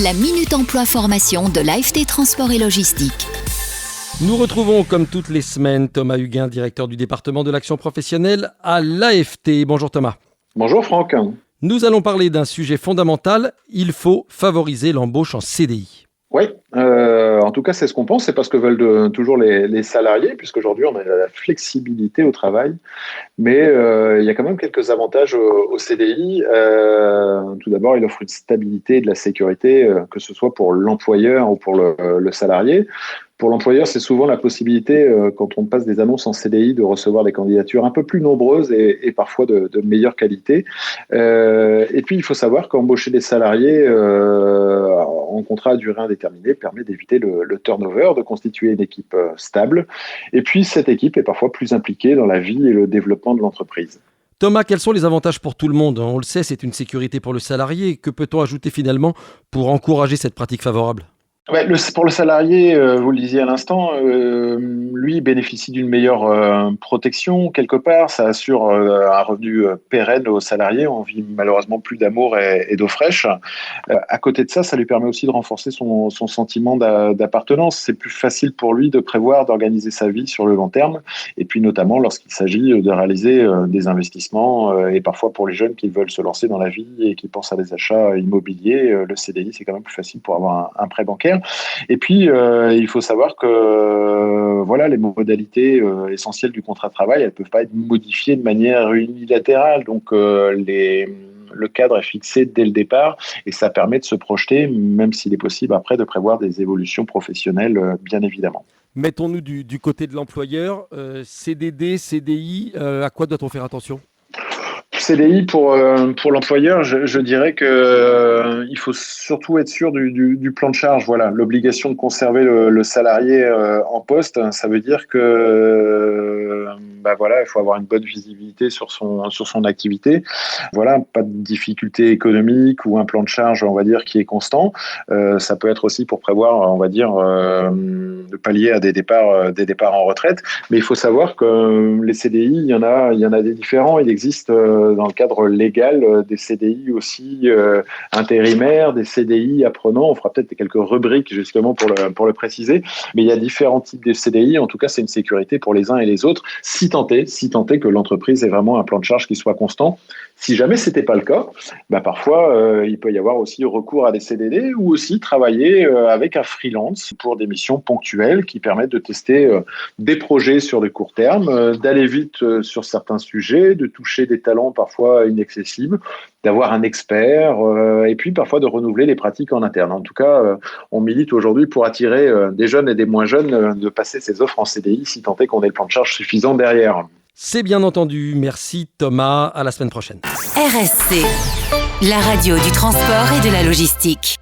La Minute Emploi Formation de l'AFT Transport et Logistique. Nous retrouvons comme toutes les semaines Thomas Huguin, directeur du département de l'action professionnelle à l'AFT. Bonjour Thomas. Bonjour Franck. Nous allons parler d'un sujet fondamental, il faut favoriser l'embauche en CDI. Oui, en tout cas c'est ce qu'on pense, c'est parce que veulent toujours les salariés, puisqu'aujourd'hui on a la flexibilité au travail, mais il y a quand même quelques avantages au CDI. Tout d'abord, il offre une stabilité et de la sécurité, que ce soit pour l'employeur ou pour le salarié. Pour l'employeur, c'est souvent la possibilité, quand on passe des annonces en CDI, de recevoir des candidatures un peu plus nombreuses et parfois de meilleure qualité. Et puis, il faut savoir qu'embaucher des salariés en contrat à durée indéterminée permet d'éviter le turnover, de constituer une équipe stable. Et puis, cette équipe est parfois plus impliquée dans la vie et le développement de l'entreprise. Thomas, quels sont les avantages pour tout le monde ? On le sait, c'est une sécurité pour le salarié. Que peut-on ajouter finalement pour encourager cette pratique favorable ? Ouais, pour le salarié, vous le disiez à l'instant, lui bénéficie d'une meilleure protection quelque part. Ça assure un revenu pérenne aux salariés. On vit malheureusement plus d'amour et d'eau fraîche. À côté de ça, ça lui permet aussi de renforcer son sentiment d'appartenance. C'est plus facile pour lui de prévoir, d'organiser sa vie sur le long terme. Et puis notamment lorsqu'il s'agit de réaliser des investissements et parfois pour les jeunes qui veulent se lancer dans la vie et qui pensent à des achats immobiliers, le CDI c'est quand même plus facile pour avoir un prêt bancaire. Et puis, il faut savoir que les modalités essentielles du contrat de travail, elles ne peuvent pas être modifiées de manière unilatérale. Donc, le cadre est fixé dès le départ et ça permet de se projeter, même s'il est possible après de prévoir des évolutions professionnelles, bien évidemment. Mettons-nous du côté de l'employeur, CDD, CDI, à quoi doit-on faire attention ? CDI pour l'employeur, je dirais que il faut surtout être sûr du plan de charge. Voilà, l'obligation de conserver le salarié en poste, ça veut dire que il faut avoir une bonne visibilité sur son activité. Voilà, pas de difficulté économique ou un plan de charge, on va dire, qui est constant. Ça peut être aussi pour prévoir, on va dire, de pallier à des départs en retraite. Mais il faut savoir que les CDI, il y en a des différents. Il existe dans le cadre légal des CDI aussi intérimaires, des CDI apprenants. On fera peut-être quelques rubriques justement pour le préciser. Mais il y a différents types de CDI. En tout cas, c'est une sécurité pour les uns et les autres, si tant est que l'entreprise ait vraiment un plan de charge qui soit constant. Si jamais c'était pas le cas, parfois il peut y avoir aussi recours à des CDD ou aussi travailler avec un freelance pour des missions ponctuelles qui permettent de tester des projets sur le court terme, d'aller vite sur certains sujets, de toucher des talents parfois inaccessibles, d'avoir un expert et puis parfois de renouveler les pratiques en interne. En tout cas, on milite aujourd'hui pour attirer des jeunes et des moins jeunes de passer ces offres en CDI si tant est qu'on ait le plan de charge suffisant derrière. C'est bien entendu. Merci Thomas. À la semaine prochaine. RSC, la radio du transport et de la logistique.